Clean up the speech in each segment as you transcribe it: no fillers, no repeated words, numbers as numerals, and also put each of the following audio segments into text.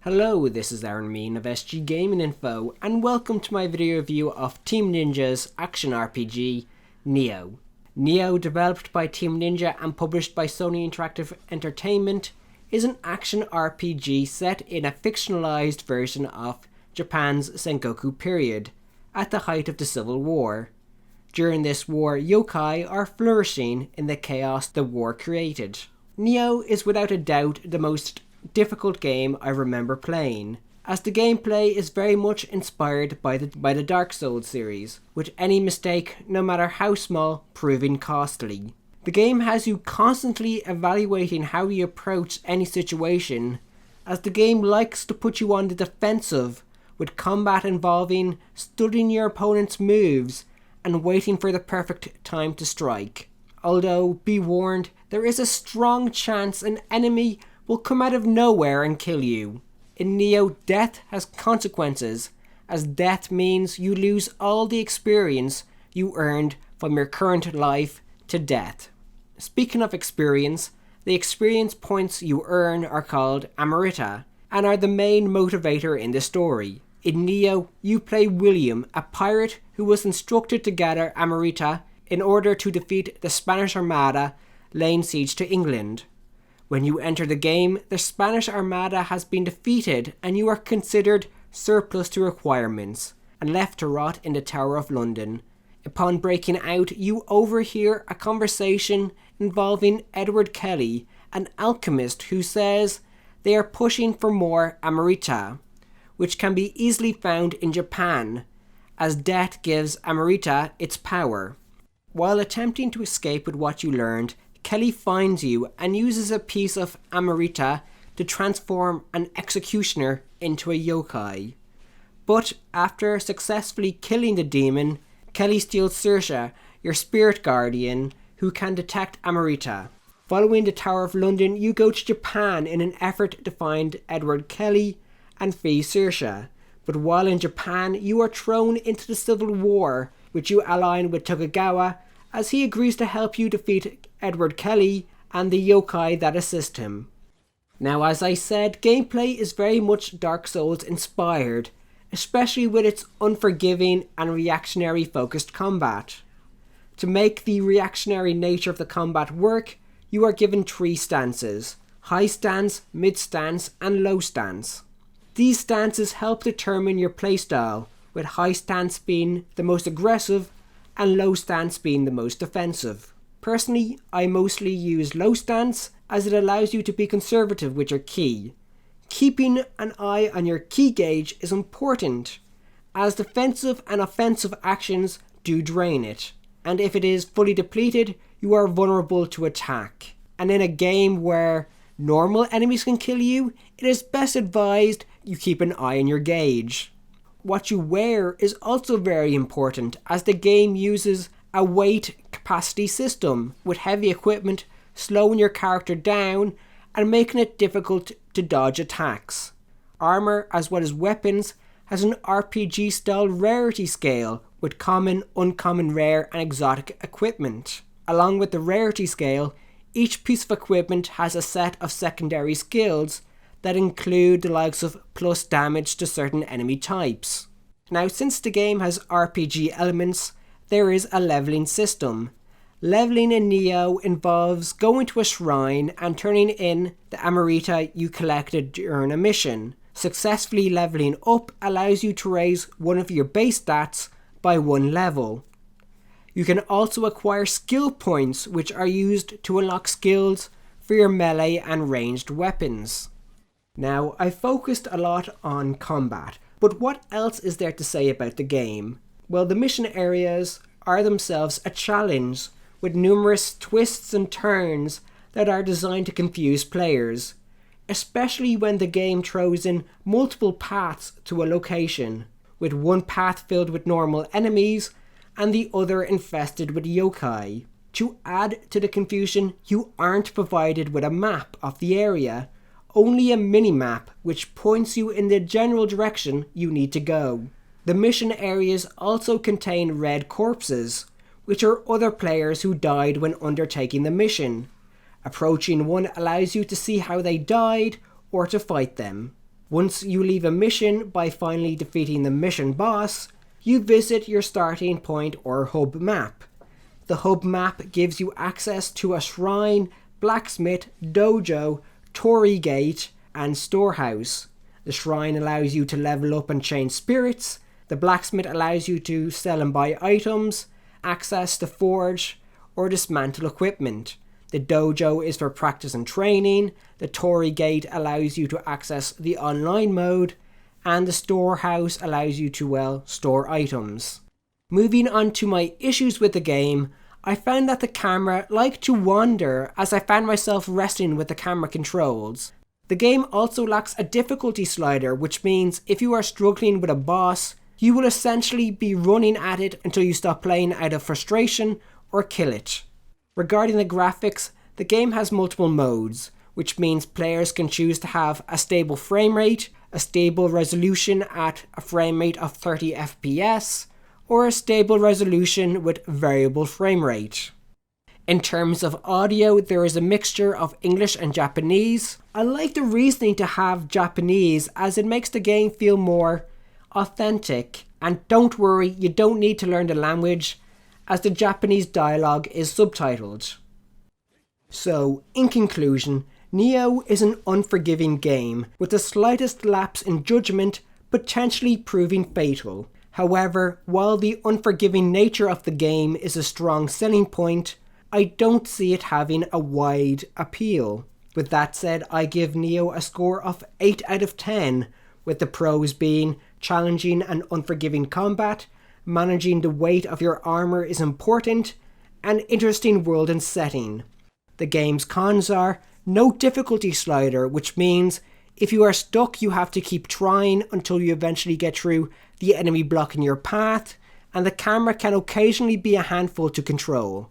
Hello, this is Aaron Mean of SG Gaming Info, and welcome to my video review of Team Ninja's action RPG, Nioh. Nioh, developed by Team Ninja and published by Sony Interactive Entertainment, is an action RPG set in a fictionalized version of Japan's Sengoku period, at the height of the Civil War. During this war, yokai are flourishing in the chaos the war created. Nioh is without a doubt the most difficult game I remember playing, as the gameplay is very much inspired by the Dark Souls series, with any mistake, no matter how small, proving costly. The game has you constantly evaluating how you approach any situation, as the game likes to put you on the defensive, with combat involving studying your opponent's moves and waiting for the perfect time to strike. Although, be warned, there is a strong chance an enemy will come out of nowhere and kill you. In Nioh, death has consequences, as death means you lose all the experience you earned from your current life to death. Speaking of experience, the experience points you earn are called Amrita, and are the main motivator in the story. In Nioh, you play William, a pirate who was instructed to gather Amrita in order to defeat the Spanish Armada laying siege to England. When you enter the game, the Spanish Armada has been defeated and you are considered surplus to requirements and left to rot in the Tower of London. Upon breaking out, you overhear a conversation involving Edward Kelly, an alchemist who says they are pushing for more Amrita, which can be easily found in Japan, as death gives Amrita its power. While attempting to escape with what you learned, Kelly finds you and uses a piece of Amrita to transform an executioner into a yokai. But after successfully killing the demon, Kelly steals Saoirse, your spirit guardian, who can detect Amrita. Following the Tower of London, you go to Japan in an effort to find Edward Kelly and free Saoirse. But while in Japan, you are thrown into the Civil War, which you ally with Tokugawa, as he agrees to help you defeat Edward Kelly and the yokai that assist him. Now, as I said, gameplay is very much Dark Souls inspired, especially with its unforgiving and reactionary focused combat. To make the reactionary nature of the combat work, you are given 3 stances: high stance, mid stance, and low stance. These stances help determine your playstyle, with high stance being the most aggressive and low stance being the most defensive. Personally, I mostly use low stance, as it allows you to be conservative with your ki. Keeping an eye on your ki gauge is important, as defensive and offensive actions do drain it, and if it is fully depleted, you are vulnerable to attack. And in a game where normal enemies can kill you, it is best advised you keep an eye on your gauge. What you wear is also very important, as the game uses a weight capacity system, with heavy equipment slowing your character down and making it difficult to dodge attacks. Armor, as well as weapons, has an RPG style rarity scale, with common, uncommon, rare and exotic equipment. Along with the rarity scale, each piece of equipment has a set of secondary skills that include the likes of plus damage to certain enemy types. Now, since the game has RPG elements, there is a leveling system. Leveling in Nioh involves going to a shrine and turning in the Amrita you collected during a mission. Successfully leveling up allows you to raise one of your base stats by 1 level. You can also acquire skill points, which are used to unlock skills for your melee and ranged weapons. Now, I focused a lot on combat, but what else is there to say about the game? Well, the mission areas are themselves a challenge, with numerous twists and turns that are designed to confuse players, especially when the game throws in multiple paths to a location, with one path filled with normal enemies and the other infested with yokai. To add to the confusion, you aren't provided with a map of the area, only a mini-map which points you in the general direction you need to go. The mission areas also contain red corpses, which are other players who died when undertaking the mission. Approaching one allows you to see how they died or to fight them. Once you leave a mission by finally defeating the mission boss, you visit your starting point or hub map. The hub map gives you access to a shrine, blacksmith, dojo, torii gate, and storehouse. The shrine allows you to level up and change spirits. The blacksmith allows you to sell and buy items, access the forge, or dismantle equipment. The dojo is for practice and training. The torii gate allows you to access the online mode. And the storehouse allows you to, store items. Moving on to my issues with the game, I found that the camera liked to wander as I found myself wrestling with the camera controls. The game also lacks a difficulty slider, which means if you are struggling with a boss, you will essentially be running at it until you stop playing out of frustration or kill it. Regarding the graphics, the game has multiple modes, which means players can choose to have a stable frame rate, a stable resolution at a frame rate of 30 FPS, or a stable resolution with variable frame rate. In terms of audio, there is a mixture of English and Japanese. I like the reasoning to have Japanese as it makes the game feel more authentic, and don't worry, you don't need to learn the language as the Japanese dialogue is subtitled. So, in conclusion, Nioh is an unforgiving game with the slightest lapse in judgment potentially proving fatal. However, while the unforgiving nature of the game is a strong selling point, I don't see it having a wide appeal. With that said, I give Nioh a score of 8 out of 10, with the pros being challenging and unforgiving combat, managing the weight of your armor is important, and interesting world and setting. The game's cons are no difficulty slider, which means if you are stuck you have to keep trying until you eventually get through the enemy blocking your path, and the camera can occasionally be a handful to control.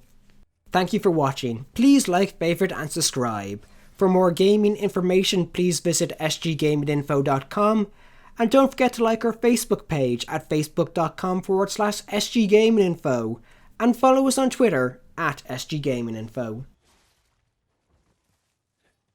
Thank you for watching. Please like, favourite and subscribe. For more gaming information please visit sggaminginfo.com. And don't forget to like our Facebook page at facebook.com/sggaminginfo and follow us on Twitter at sggaminginfo.